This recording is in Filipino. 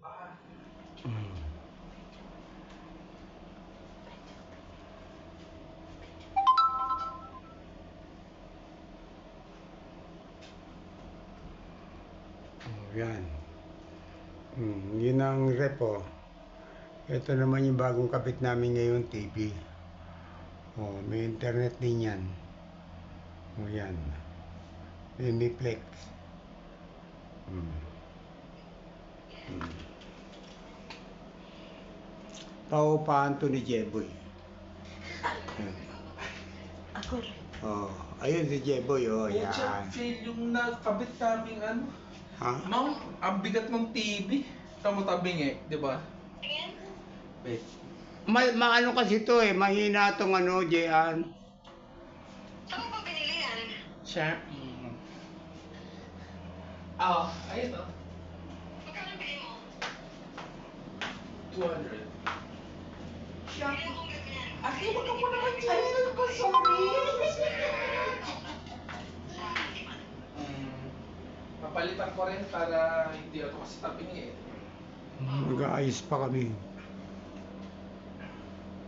Mm. Yan. Yun ang rep, oh. Ito naman yung bagong kabit namin ngayon, TV. Oh, may internet din yan. Oh, yan. Miniplex. Paupahan to ni Jeboy. Ako rin. Oh, ayun si Jeboy, oh, yan. Fail yung nakabit naming ano. Ha? Mount, ang bigat ng TV. Tamo tabing eh, di ba? Wait. Maano kasi to eh, mahina tong ano, Jean. Saan mo ba binili yan? Sharp. Ah, ayun oh. Magkano bili mo? 200. Bili akong ganyan. Ate, wag ka po naman dyan. Ako, sorry. Papalitan ko rin para hindi ako kasi tabing eh. Mag-aayos pa kami.